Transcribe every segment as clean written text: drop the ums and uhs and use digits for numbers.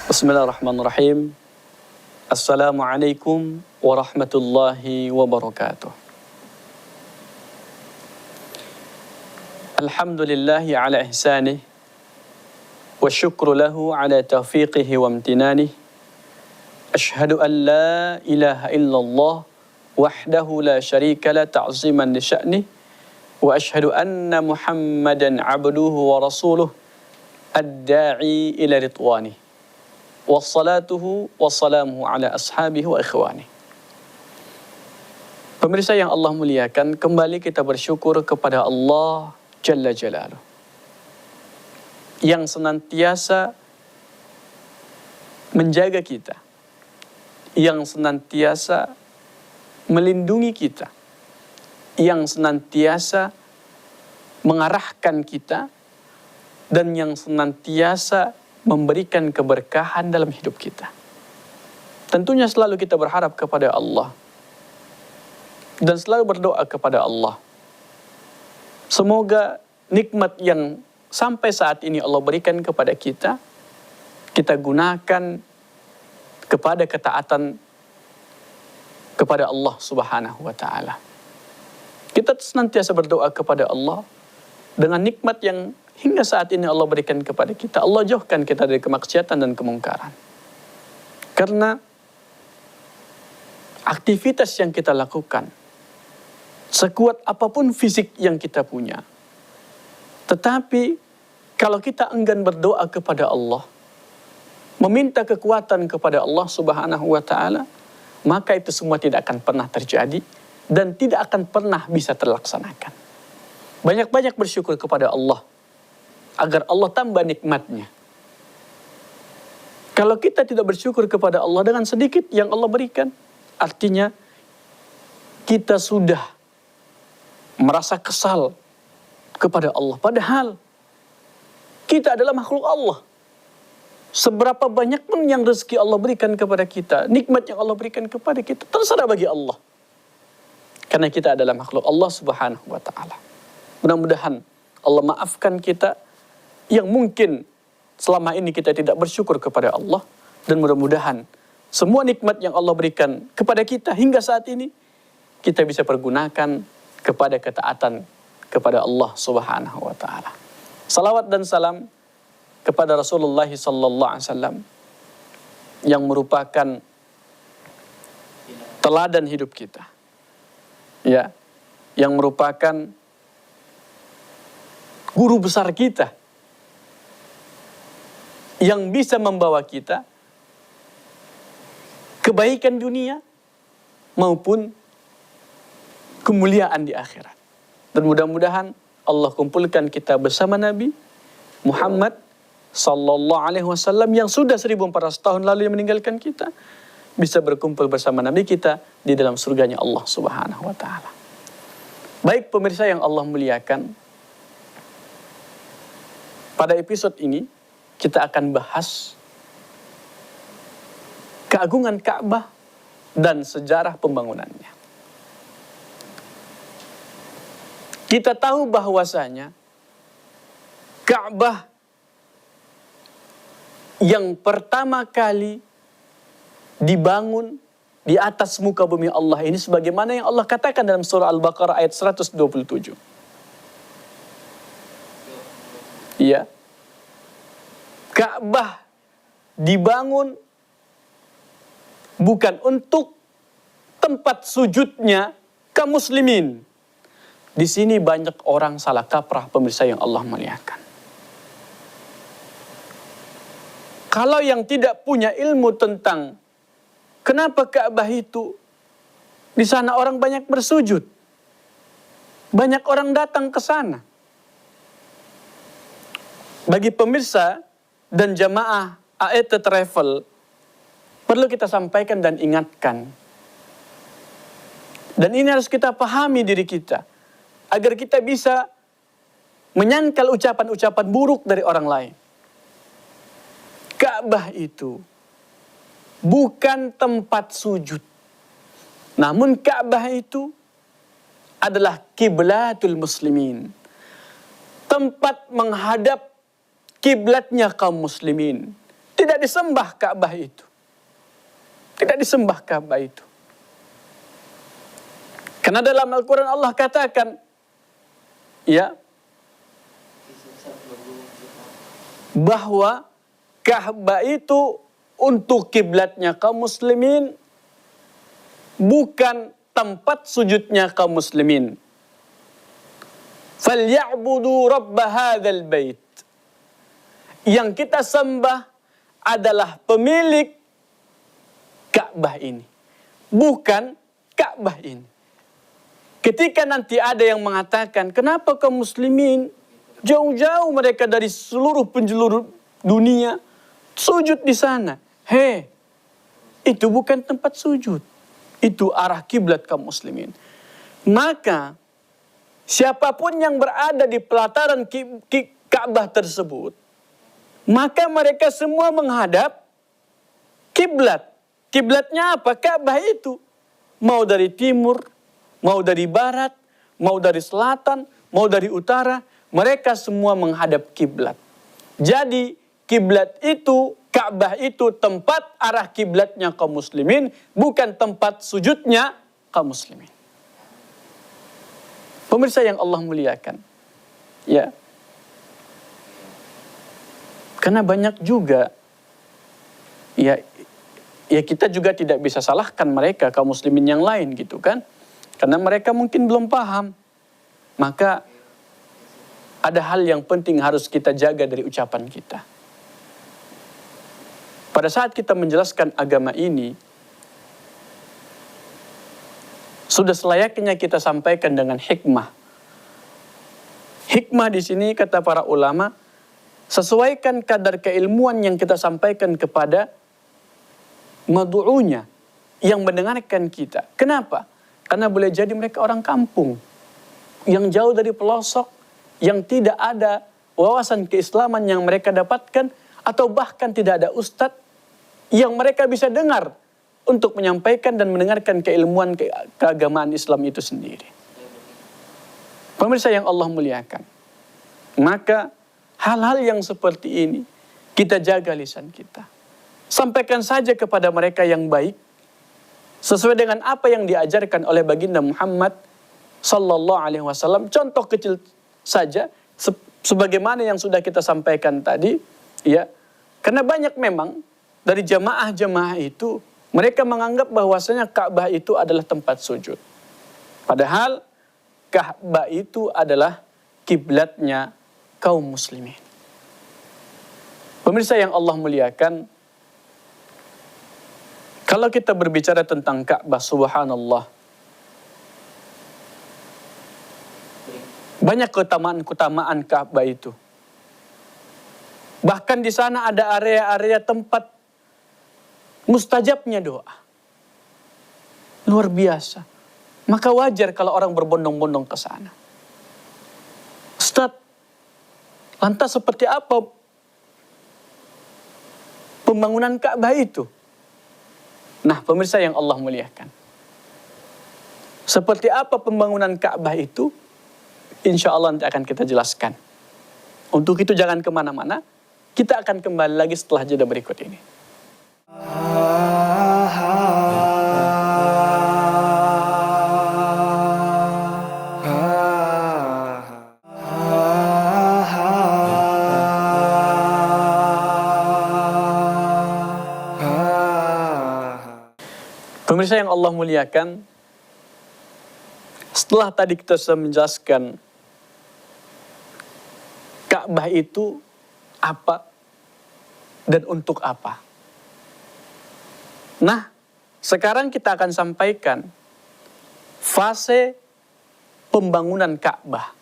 Bismillahirrahmanirrahim. Assalamualaikum warahmatullahi wabarakatuh. Alhamdulillahi ala ihsanih wa syukru lahu ala taufiqihi wa amtinanih. Ashhadu an la ilaha illallah wahdahu la syarika la ta'ziman li sya'nih wa ashhadu anna Muhammadan abduhu wa rasuluh ad-da'i ila ridwanih. Wassalatuhu wassalamuhu ala ashabihi wa ikhwani. Pemirsa yang Allah muliakan, kembali kita bersyukur kepada Allah Jalla Jalaluh yang senantiasa menjaga kita, yang senantiasa melindungi kita, yang senantiasa mengarahkan kita, dan yang senantiasa memberikan keberkahan dalam hidup kita. Tentunya selalu kita berharap kepada Allah dan selalu berdoa kepada Allah. Semoga nikmat yang sampai saat ini Allah berikan kepada kita, kita gunakan kepada ketaatan kepada Allah Subhanahu wa Ta'ala. Kita senantiasa berdoa kepada Allah dengan nikmat yang hingga saat ini Allah berikan kepada kita. Allah jauhkan kita dari kemaksiatan dan kemungkaran. Karena aktivitas yang kita lakukan, sekuat apapun fisik yang kita punya, tetapi kalau kita enggan berdoa kepada Allah, meminta kekuatan kepada Allah Subhanahu wa Ta'ala, maka itu semua tidak akan pernah terjadi dan tidak akan pernah bisa terlaksanakan. Banyak-banyak bersyukur kepada Allah agar Allah tambah nikmatnya. Kalau kita tidak bersyukur kepada Allah dengan sedikit yang Allah berikan, artinya kita sudah merasa kesal kepada Allah. Padahal kita adalah makhluk Allah. Seberapa banyak pun yang rezeki Allah berikan kepada kita, nikmat yang Allah berikan kepada kita, terserah bagi Allah. Karena kita adalah makhluk Allah Subhanahu wa Ta'ala. Mudah-mudahan Allah maafkan kita yang mungkin selama ini kita tidak bersyukur kepada Allah, dan mudah-mudahan semua nikmat yang Allah berikan kepada kita hingga saat ini kita bisa pergunakan kepada ketaatan kepada Allah Subhanahu wa Ta'ala. Salawat dan salam kepada Rasulullah sallallahu alaihi wasallam yang merupakan teladan hidup kita. Ya, yang merupakan guru besar kita, yang bisa membawa kita kebaikan dunia maupun kemuliaan di akhirat. Dan mudah-mudahan Allah kumpulkan kita bersama Nabi Muhammad sallallahu alaihi wasallam yang sudah 1400 tahun lalu yang meninggalkan kita, bisa berkumpul bersama Nabi kita di dalam surganya Allah Subhanahu wa Ta'ala. Baik pemirsa yang Allah muliakan, pada episode ini kita akan bahas keagungan Ka'bah dan sejarah pembangunannya. Kita tahu bahwasanya Ka'bah yang pertama kali dibangun di atas muka bumi Allah ini sebagaimana yang Allah katakan dalam surah Al-Baqarah ayat 127. Iya. Ka'bah dibangun bukan untuk tempat sujudnya kaum muslimin. Di sini banyak orang salah kaprah pemirsa yang Allah muliakan. Kalau yang tidak punya ilmu tentang kenapa Ka'bah itu di sana orang banyak bersujud, banyak orang datang ke sana. Bagi pemirsa dan jamaah AET Travel, perlu kita sampaikan dan ingatkan. Dan ini harus kita pahami diri kita, agar kita bisa menyangkal ucapan-ucapan buruk dari orang lain. Ka'bah itu bukan tempat sujud. Namun Ka'bah itu adalah kiblatul muslimin. Tempat menghadap kiblatnya kaum muslimin. Tidak disembah Ka'bah itu. Tidak disembah Ka'bah itu. Karena dalam Al-Quran Allah katakan, ya, bahwa Ka'bah itu untuk kiblatnya kaum muslimin, bukan tempat sujudnya kaum muslimin. Falya'budu rabb hadzal bait. Yang kita sembah adalah pemilik Ka'bah ini, bukan Ka'bah ini. Ketika nanti ada yang mengatakan, kenapa kaum muslimin jauh-jauh mereka dari seluruh penjuru dunia sujud di sana? Itu bukan tempat sujud. Itu arah kiblat kaum muslimin. Maka siapapun yang berada di pelataran Ka'bah tersebut, maka mereka semua menghadap kiblat. Kiblatnya apa? Ka'bah itu. Mau dari timur, mau dari barat, mau dari selatan, mau dari utara, mereka semua menghadap kiblat. Jadi kiblat itu, Ka'bah itu tempat arah kiblatnya kaum muslimin, bukan tempat sujudnya kaum muslimin. Pemirsa yang Allah muliakan, ya. Karena banyak juga, ya kita juga tidak bisa salahkan mereka kaum muslimin yang lain gitu kan. Karena mereka mungkin belum paham. Maka ada hal yang penting harus kita jaga dari ucapan kita. Pada saat kita menjelaskan agama ini, sudah selayaknya kita sampaikan dengan hikmah. Hikmah di sini kata para ulama, sesuaikan kadar keilmuan yang kita sampaikan kepada madu'unya, yang mendengarkan kita. Kenapa? Karena boleh jadi mereka orang kampung, yang jauh dari pelosok, yang tidak ada wawasan keislaman yang mereka dapatkan, atau bahkan tidak ada ustadz yang mereka bisa dengar untuk menyampaikan dan mendengarkan keilmuan keagamaan Islam itu sendiri. Pemirsa yang Allah muliakan, maka hal-hal yang seperti ini kita jaga lisan kita. Sampaikan saja kepada mereka yang baik, sesuai dengan apa yang diajarkan oleh baginda Muhammad sallallahu alaihi wasallam. Contoh kecil saja, sebagaimana yang sudah kita sampaikan tadi, ya. Karena banyak memang dari jamaah-jamaah itu, mereka menganggap bahwasanya Ka'bah itu adalah tempat sujud. Padahal Ka'bah itu adalah kiblatnya kaum muslimin. Pemirsa yang Allah muliakan, kalau kita berbicara tentang Ka'bah, subhanallah, banyak keutamaan Ka'bah itu. Bahkan di sana ada area-area tempat mustajabnya doa. Luar biasa. Maka wajar kalau orang berbondong-bondong ke sana. Ustaz, lantas seperti apa pembangunan Ka'bah itu? Nah, pemirsa yang Allah muliakan, seperti apa pembangunan Ka'bah itu? Insya Allah nanti akan kita jelaskan. Untuk itu jangan kemana-mana. Kita akan kembali lagi setelah jeda berikut ini. Pemirsa yang Allah muliakan, setelah tadi kita sudah menjelaskan Ka'bah itu apa dan untuk apa. Nah, sekarang kita akan sampaikan fase pembangunan Ka'bah.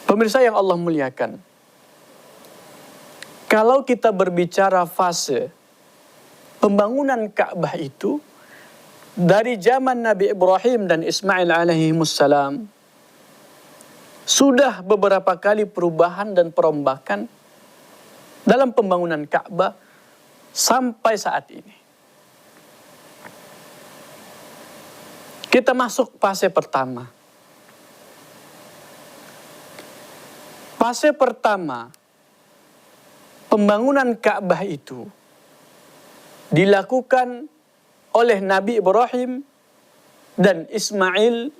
Pemirsa yang Allah muliakan, kalau kita berbicara fase pembangunan Ka'bah itu, dari zaman Nabi Ibrahim dan Ismail alaihimussalam sudah beberapa kali perubahan dan perombakan dalam pembangunan Ka'bah sampai saat ini. Kita masuk fase pertama. Fase pertama, pembangunan Ka'bah itu dilakukan oleh Nabi Ibrahim dan Ismail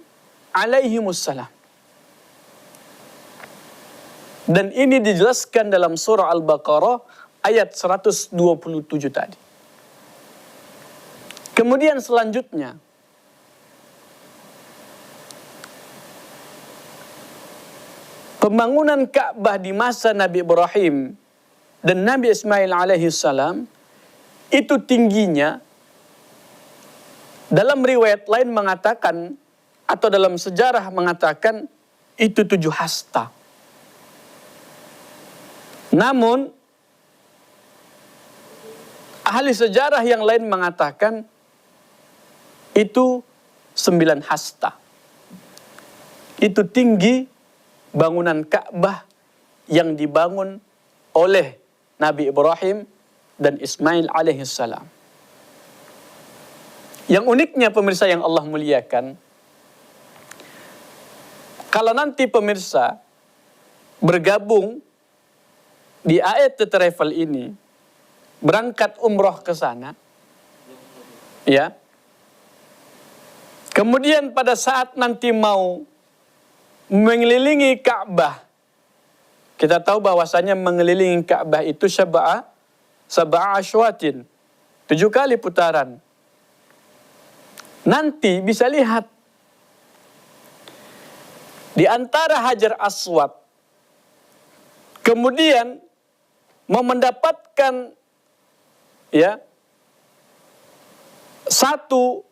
alaihimussalam. Dan ini dijelaskan dalam surah Al-Baqarah ayat 127 tadi. Kemudian selanjutnya, pembangunan Ka'bah di masa Nabi Ibrahim dan Nabi Ismail alaihissalam itu tingginya, dalam riwayat lain mengatakan atau dalam sejarah mengatakan itu 7 hasta. Namun ahli sejarah yang lain mengatakan itu 9 hasta. Itu tinggi bangunan Ka'bah yang dibangun oleh Nabi Ibrahim dan Ismail alaihissalam. Yang uniknya pemirsa yang Allah muliakan, kalau nanti pemirsa bergabung di ayat The Travel ini, berangkat umroh ke sana, ya. Kemudian pada saat nanti mau mengelilingi Ka'bah, kita tahu bahwasanya mengelilingi Ka'bah itu sab'a asywatin, 7 kali putaran. Nanti bisa lihat di antara Hajar Aswad, kemudian mau mendapatkan ya satu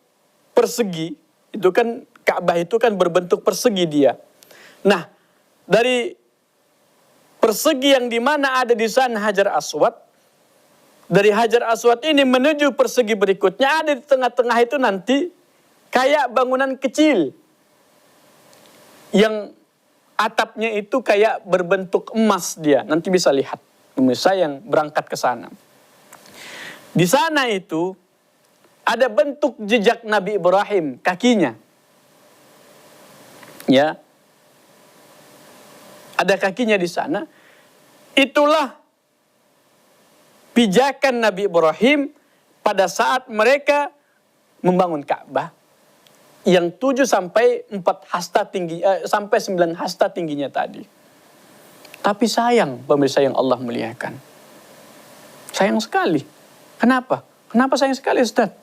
persegi, itu kan Ka'bah itu kan berbentuk persegi dia. Nah, dari persegi yang dimana ada di sana Hajar Aswad, dari Hajar Aswad ini menuju persegi berikutnya, ada di tengah-tengah itu nanti kayak bangunan kecil yang atapnya itu kayak berbentuk emas dia. Nanti bisa lihat pemirsa yang berangkat ke sana. Di sana itu ada bentuk jejak Nabi Ibrahim, kakinya. Ya. Ada kakinya di sana. Itulah pijakan Nabi Ibrahim pada saat mereka membangun Ka'bah yang 7 sampai 4 hasta tinggi, sampai 9 hasta tingginya tadi. Tapi sayang pemirsa yang Allah muliakan. Sayang sekali. Kenapa? Kenapa sayang sekali Ustaz?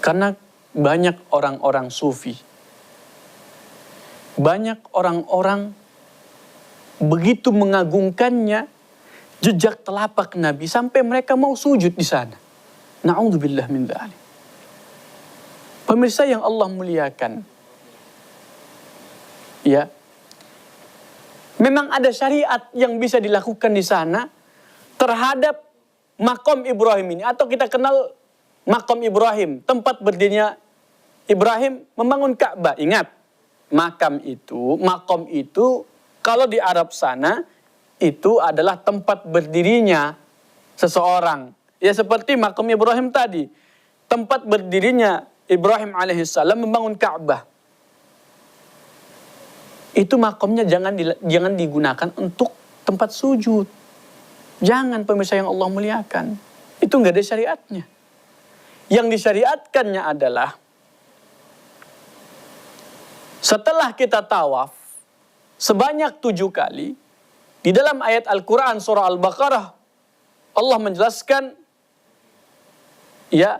Karena banyak orang-orang sufi, banyak orang-orang begitu mengagungkannya jejak telapak Nabi sampai mereka mau sujud di sana. Na'udzubillah min dzalik. Pemirsa yang Allah muliakan. Ya. Memang ada syariat yang bisa dilakukan di sana terhadap makom Ibrahim ini, atau kita kenal makom Ibrahim, tempat berdirinya Ibrahim membangun Ka'bah. Ingat, makom itu kalau di Arab sana itu adalah tempat berdirinya seseorang. Ya seperti makom Ibrahim tadi, tempat berdirinya Ibrahim alaihissalam membangun Ka'bah. Itu makomnya jangan digunakan untuk tempat sujud. Jangan pemirsa yang Allah muliakan. Itu nggak ada syariatnya. Yang disyariatkannya adalah setelah kita tawaf sebanyak 7 kali, di dalam ayat Al-Quran surah Al-Baqarah Allah menjelaskan ya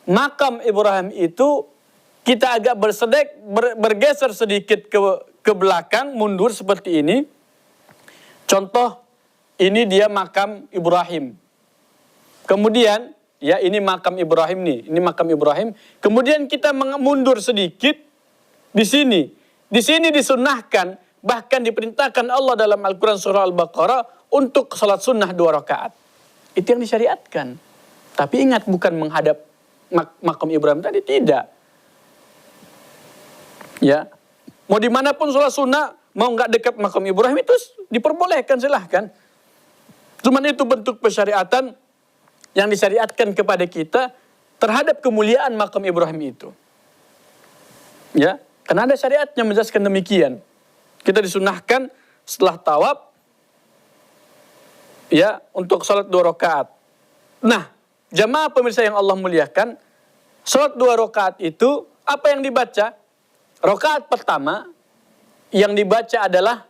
makam Ibrahim itu kita agak bergeser sedikit ke belakang, mundur seperti ini. Contoh, ini dia makam Ibrahim. Kemudian, ya ini makam Ibrahim nih, ini makam Ibrahim. Kemudian kita mundur sedikit di sini. Di sini disunnahkan, bahkan diperintahkan Allah dalam Al-Quran surah Al-Baqarah untuk salat sunnah 2 rakaat. Itu yang disyariatkan. Tapi ingat, bukan menghadap makam Ibrahim tadi? Tidak. Ya, mau dimanapun sholat sunnah, mau nggak dekat makam Ibrahim itu diperbolehkan, silahkan. Cuman itu bentuk persyariatan yang disyariatkan kepada kita terhadap kemuliaan makam Ibrahim itu. Ya, karena ada syariatnya menjelaskan demikian. Kita disunahkan setelah tawaf, ya, untuk sholat 2 rakaat. Nah, jamaah pemirsa yang Allah muliakan, sholat 2 rakaat itu apa yang dibaca? Rakaat pertama yang dibaca adalah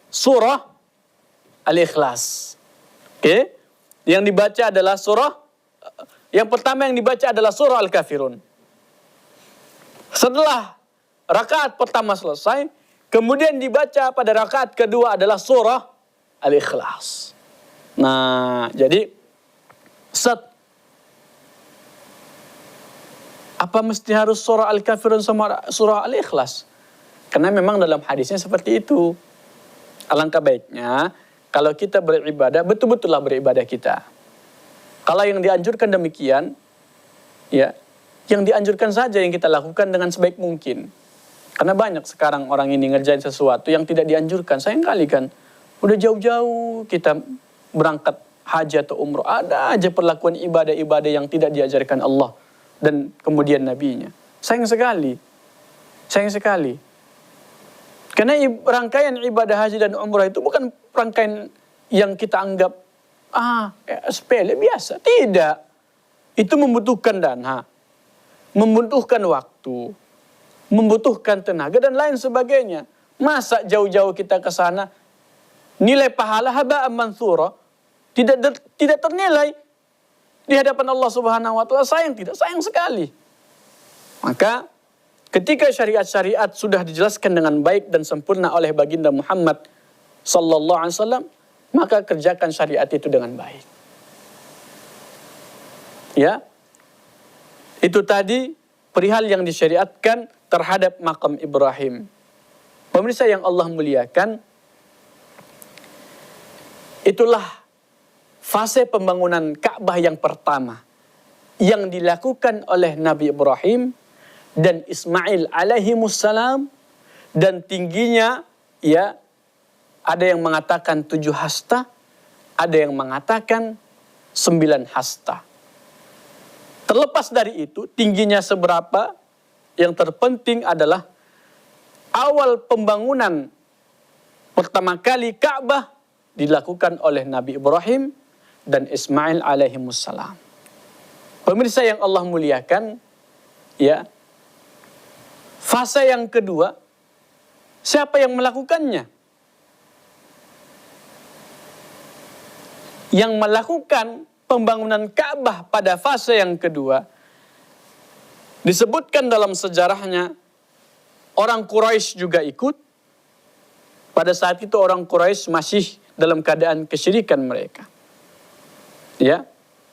surah Al-Ikhlas. Oke? Yang dibaca adalah yang pertama yang dibaca adalah surah Al-Kafirun. Setelah rakaat pertama selesai, kemudian dibaca pada rakaat kedua adalah surah Al-Ikhlas. Nah, jadi apa mesti harus surah Al-Kafirun sama surah Al-Ikhlas? Karena memang dalam hadisnya seperti itu. Alangkah baiknya kalau kita beribadah, betul-betullah beribadah kita. Kalau yang dianjurkan demikian, ya, yang dianjurkan saja yang kita lakukan dengan sebaik mungkin. Karena banyak sekarang orang ini ngerjain sesuatu yang tidak dianjurkan. Sayang kali kan, udah jauh-jauh kita berangkat haji atau umroh, ada aja perlakuan ibadah-ibadah yang tidak diajarkan Allah dan kemudian nabinya. Sayang sekali. Sayang sekali. Karena rangkaian ibadah haji dan umrah itu bukan rangkaian yang kita anggap sepele biasa. Tidak. Itu membutuhkan dana, membutuhkan waktu, membutuhkan tenaga dan lain sebagainya. Masa jauh-jauh kita ke sana, nilai pahala haba'an mansura, tidak ternilai di hadapan Allah Subhanahu wa taala. Sayang tidak? Sayang sekali. Maka ketika syariat-syariat sudah dijelaskan dengan baik dan sempurna oleh baginda Muhammad sallallahu alaihi wasallam, maka kerjakan syariat itu dengan baik. Ya. Itu tadi perihal yang disyariatkan terhadap makam Ibrahim. Pemirsa yang Allah muliakan, itulah fase pembangunan Ka'bah yang pertama yang dilakukan oleh Nabi Ibrahim dan Ismail alaihimussalam, dan tingginya, ya, ada yang mengatakan 7 hasta, ada yang mengatakan 9 hasta. Terlepas dari itu, tingginya seberapa, yang terpenting adalah awal pembangunan pertama kali Ka'bah dilakukan oleh Nabi Ibrahim dan Ismail alaihimussalam. Pemirsa yang Allah muliakan, ya, fase yang kedua, siapa yang melakukannya? Yang melakukan pembangunan Ka'bah pada fase yang kedua disebutkan dalam sejarahnya, orang Quraisy juga ikut. Pada saat itu orang Quraisy masih dalam keadaan kesyirikan mereka. Ya,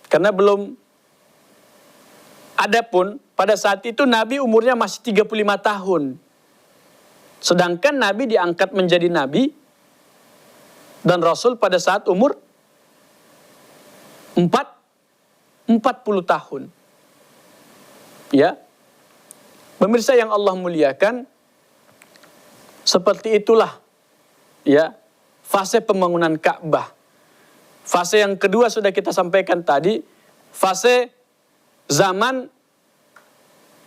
karena belum adapun pada saat itu Nabi umurnya masih 35 tahun. Sedangkan Nabi diangkat menjadi Nabi dan Rasul pada saat umur 40 tahun. Ya. Pemirsa yang Allah muliakan, seperti itulah, ya, fase pembangunan Ka'bah. Fase yang kedua sudah kita sampaikan tadi, fase zaman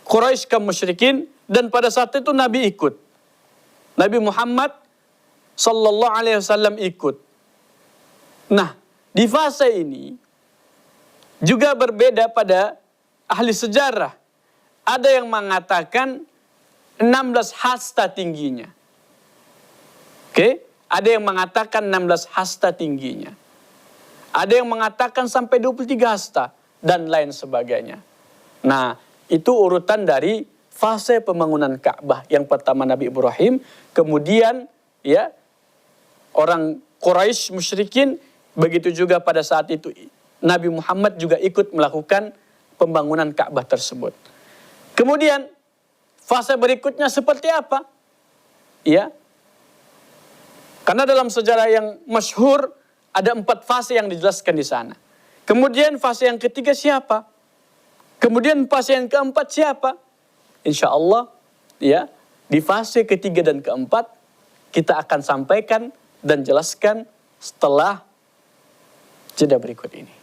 Quraisy kaum musyrikin, dan pada saat itu Nabi ikut. Nabi Muhammad sallallahu alaihi wasallam ikut. Nah, di fase ini juga berbeda pada ahli sejarah. Ada yang mengatakan 16 hasta tingginya. Oke, ada yang mengatakan 16 hasta tingginya. Ada yang mengatakan sampai 23 hasta dan lain sebagainya. Nah, itu urutan dari fase pembangunan Ka'bah. Yang pertama Nabi Ibrahim, kemudian, ya, orang Quraisy musyrikin, begitu juga pada saat itu Nabi Muhammad juga ikut melakukan pembangunan Ka'bah tersebut. Kemudian fase berikutnya seperti apa? Ya. Karena dalam sejarah yang masyhur ada 4 fase yang dijelaskan di sana. Kemudian fase yang ketiga siapa? Kemudian fase yang keempat siapa? Insya Allah ya, di fase ketiga dan keempat kita akan sampaikan dan jelaskan setelah jeda berikut ini.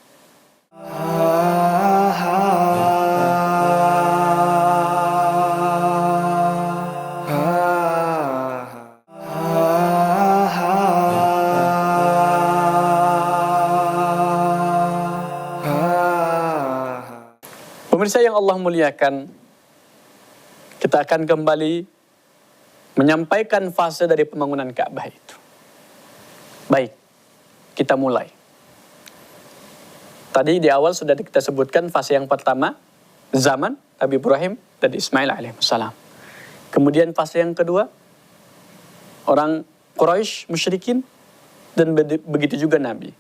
Pemirsa yang Allah muliakan, kita akan kembali menyampaikan fase dari pembangunan Ka'bah itu. Baik, kita mulai. Tadi di awal sudah kita sebutkan fase yang pertama, zaman Nabi Ibrahim dan Ismail alaihissalam. Kemudian fase yang kedua, orang Quraisy musyrikin, dan begitu juga Nabi.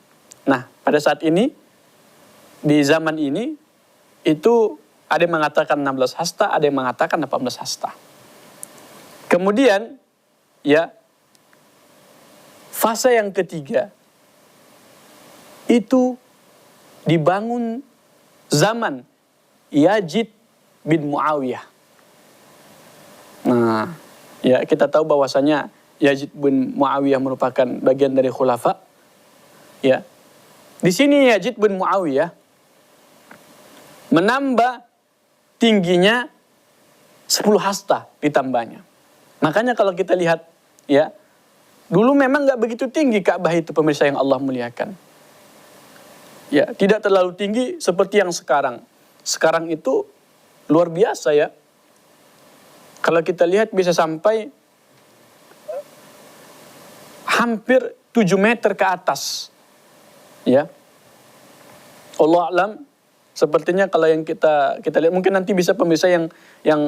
Nah, pada saat ini, di zaman ini, itu ada yang mengatakan 16 hasta, ada yang mengatakan 18 hasta. Kemudian, ya, fase yang ketiga, itu dibangun zaman Yazid bin Muawiyah. Nah, ya kita tahu bahwasanya Yazid bin Muawiyah merupakan bagian dari khulafa. Ya. Di sini Yazid bin Muawiyah menambah tingginya 10 hasta ditambahnya. Makanya kalau kita lihat, ya, dulu memang nggak begitu tinggi Ka'bah itu, pemirsa yang Allah muliakan. Ya, tidak terlalu tinggi seperti yang sekarang. Sekarang itu luar biasa ya. Kalau kita lihat bisa sampai hampir 7 meter ke atas. Ya. Allah alam, sepertinya kalau yang kita lihat, mungkin nanti bisa pemirsa yang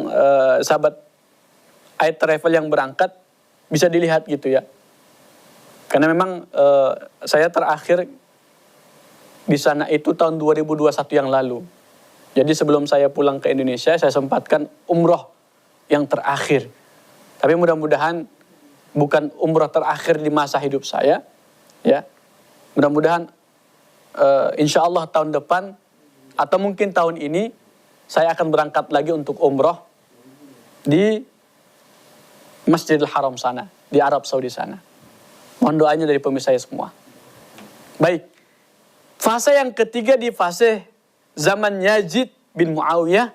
sahabat air travel yang berangkat bisa dilihat gitu ya. Karena memang saya terakhir di sana itu tahun 2021 yang lalu. Jadi sebelum saya pulang ke Indonesia, saya sempatkan umroh yang terakhir. Tapi mudah-mudahan bukan umroh terakhir di masa hidup saya. Ya, mudah-mudahan insya Allah tahun depan atau mungkin tahun ini saya akan berangkat lagi untuk umroh di Masjidil Haram sana, di Arab Saudi sana. Mohon doanya dari pemirsa saya semua. Baik. Fase yang ketiga di fase zaman Yazid bin Muawiyah.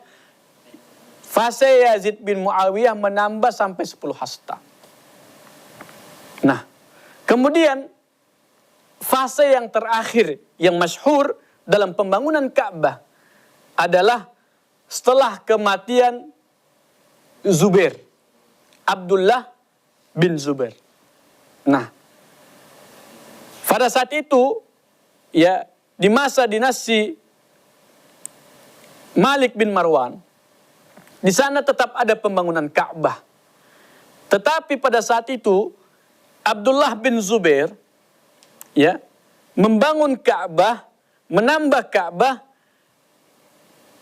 Fase Yazid bin Muawiyah menambah sampai 10 hasta. Nah, kemudian fase yang terakhir yang masyhur dalam pembangunan Ka'bah adalah setelah kematian Zubair, Abdullah bin Zubair. Nah, pada saat itu, ya, di masa dinasti Malik bin Marwan, di sana tetap ada pembangunan Ka'bah. Tetapi pada saat itu, Abdullah bin Zubair, ya, membangun Ka'bah, menambah Ka'bah.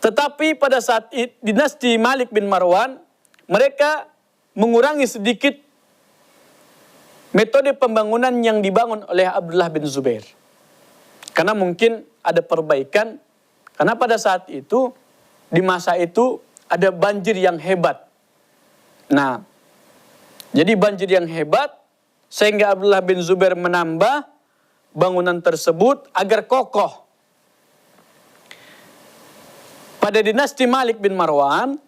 Tetapi pada saat dinasti Malik bin Marwan, mereka mengurangi sedikit metode pembangunan yang dibangun oleh Abdullah bin Zubair. Karena mungkin ada perbaikan, karena pada saat itu, di masa itu ada banjir yang hebat. Nah, jadi banjir yang hebat, sehingga Abdullah bin Zubair menambah bangunan tersebut agar kokoh. Pada dinasti Malik bin Marwan,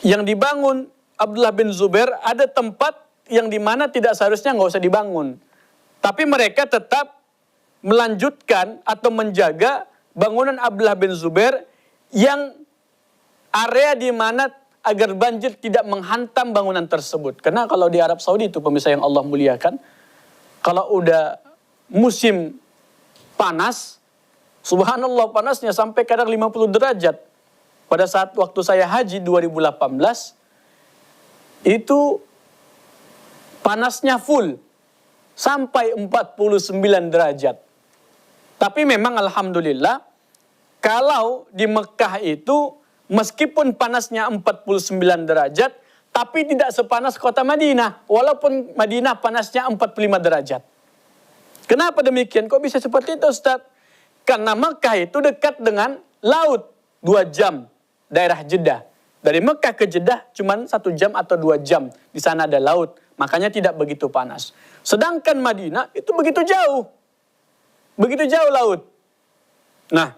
yang dibangun Abdullah bin Zubair, ada tempat yang dimana tidak seharusnya nggak usah dibangun. Tapi mereka tetap melanjutkan atau menjaga bangunan Abdullah bin Zubair yang area di mana agar banjir tidak menghantam bangunan tersebut. Karena kalau di Arab Saudi itu, pemirsa yang Allah muliakan, kalau udah musim panas, subhanallah panasnya sampai kadang 50 derajat. Pada saat waktu saya haji 2018, itu panasnya full sampai 49 derajat. Tapi memang alhamdulillah, kalau di Mekah itu meskipun panasnya 49 derajat, tapi tidak sepanas kota Madinah. Walaupun Madinah panasnya 45 derajat. Kenapa demikian? Kok bisa seperti itu, Ustaz? Karena Mekah itu dekat dengan laut. 2 jam daerah Jeddah. Dari Mekah ke Jeddah cuma 1 jam atau 2 jam. Di sana ada laut, makanya tidak begitu panas. Sedangkan Madinah itu begitu jauh. Begitu jauh laut. Nah,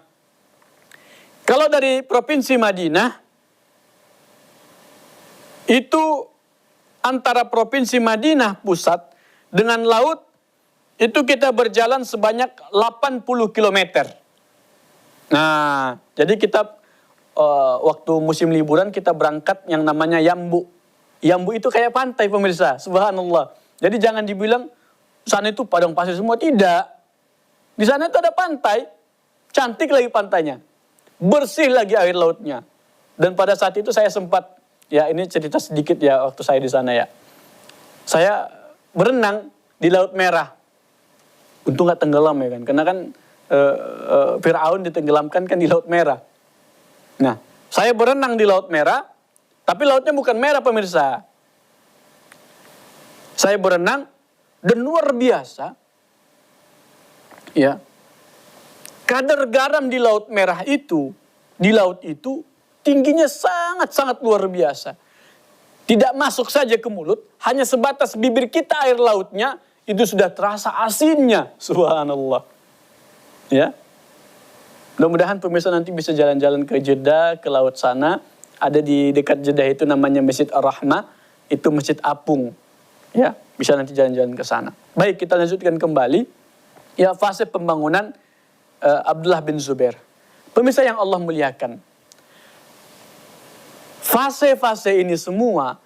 kalau dari provinsi Madinah, itu antara provinsi Madinah pusat dengan laut, itu kita berjalan sebanyak 80 kilometer. Nah, jadi kita waktu musim liburan kita berangkat yang namanya Yambu. Yambu itu kayak pantai pemirsa, subhanallah. Jadi jangan dibilang sana itu padang pasir semua, tidak. Di sana itu ada pantai, cantik lagi pantainya, bersih lagi air lautnya. Dan pada saat itu saya sempat, ya ini cerita sedikit ya waktu saya di sana ya. Saya berenang di Laut Merah. Untung nggak tenggelam ya kan, karena kan Fir'aun ditenggelamkan kan di Laut Merah. Nah, saya berenang di Laut Merah, tapi lautnya bukan merah pemirsa. Saya berenang dan luar biasa, ya, kadar garam di Laut Merah itu, di laut itu tingginya sangat-sangat luar biasa. Tidak masuk saja ke mulut, hanya sebatas bibir kita air lautnya itu sudah terasa asinnya, subhanallah. Ya. Mudah-mudahan pemirsa nanti bisa jalan-jalan ke Jeddah, ke laut sana. Ada di dekat Jeddah itu namanya Masjid Ar-Rahmah, itu masjid apung. Ya, bisa nanti jalan-jalan ke sana. Baik, kita lanjutkan kembali. Ya, fase pembangunan Abdullah bin Zubair. Pemirsa yang Allah muliakan. Fase-fase ini semua,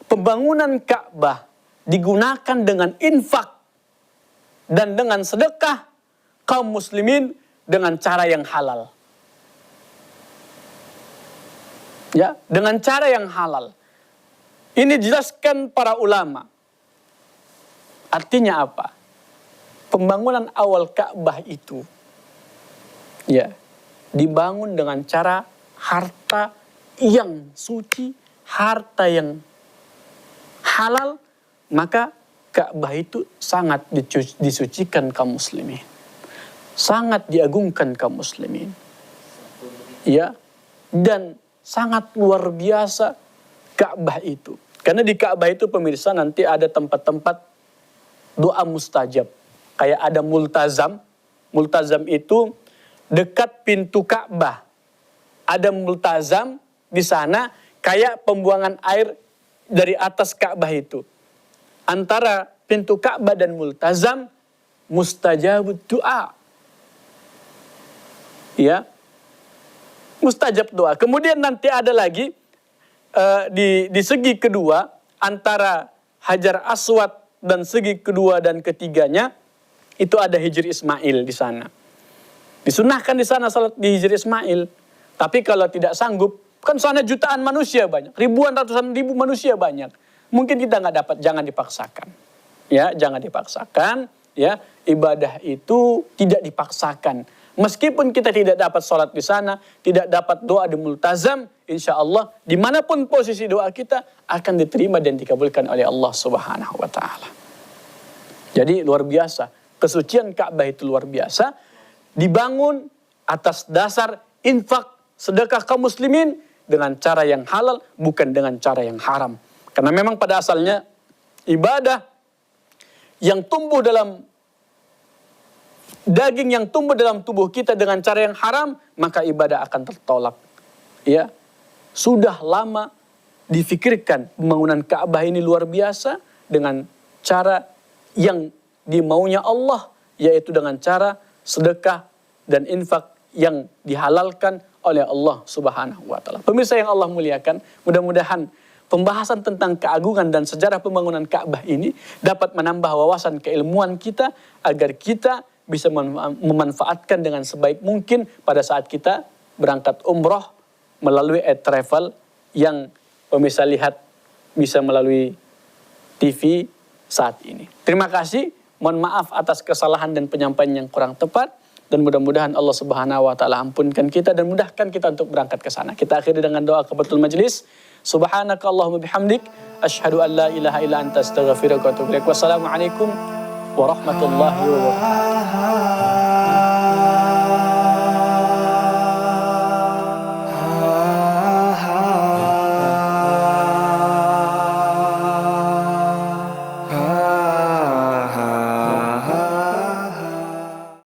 pembangunan Ka'bah digunakan dengan infak dan dengan sedekah kaum muslimin dengan cara yang halal. Ya, dengan cara yang halal. Ini dijelaskan para ulama. Artinya apa? Pembangunan awal Ka'bah itu, ya, dibangun dengan cara harta yang suci, harta yang halal, maka Ka'bah itu sangat disucikan kaum muslimin. Sangat diagungkan kaum muslimin. Ya, dan sangat luar biasa Ka'bah itu. Karena di Ka'bah itu pemirsa nanti ada tempat-tempat doa mustajab. Kayak ada multazam. Multazam itu dekat pintu Ka'bah. Ada multazam di sana kayak pembuangan air dari atas Ka'bah itu. Antara pintu Ka'bah dan multazam mustajabut doa. Ya, mustajab doa. Kemudian nanti ada lagi di segi kedua antara Hajar Aswad dan segi kedua dan ketiganya itu ada Hijr Ismail di sana. Disunahkan di sana salat di Hijr Ismail. Tapi kalau tidak sanggup, kan sana jutaan manusia banyak, ribuan ratusan ribu manusia banyak. Mungkin kita nggak dapat, jangan dipaksakan. Ya, jangan dipaksakan. Ya, ibadah itu tidak dipaksakan. Meskipun kita tidak dapat sholat di sana, tidak dapat doa di multazam, insya Allah dimanapun posisi doa kita akan diterima dan dikabulkan oleh Allah Subhanahu Wa Taala. Jadi luar biasa, kesucian Ka'bah itu luar biasa, dibangun atas dasar infak sedekah kaum muslimin dengan cara yang halal, bukan dengan cara yang haram. Karena memang pada asalnya ibadah yang tumbuh dalam daging yang tumbuh dalam tubuh kita dengan cara yang haram, maka ibadah akan tertolak. Ya, sudah lama difikirkan pembangunan Ka'bah ini luar biasa dengan cara yang dimaunya Allah, yaitu dengan cara sedekah dan infak yang dihalalkan oleh Allah Subhanahu wa Ta'ala. Pemirsa yang Allah muliakan, mudah-mudahan pembahasan tentang keagungan dan sejarah pembangunan Ka'bah ini dapat menambah wawasan keilmuan kita agar kita bisa memanfaatkan dengan sebaik mungkin pada saat kita berangkat umroh melalui travel yang pemirsa lihat bisa melalui TV saat ini. Terima kasih, mohon maaf atas kesalahan dan penyampaian yang kurang tepat, dan mudah-mudahan Allah Subhanahu wa Ta'ala ampunkan kita dan mudahkan kita untuk berangkat ke sana. Kita akhiri dengan doa kafatul majlis. Subhanakallahumma bihamdik, asyhadu an la ilaha illa anta astaghfiruka wa atubu ilaik. Wassalamualaikum warahmatullahi wabarakatuh.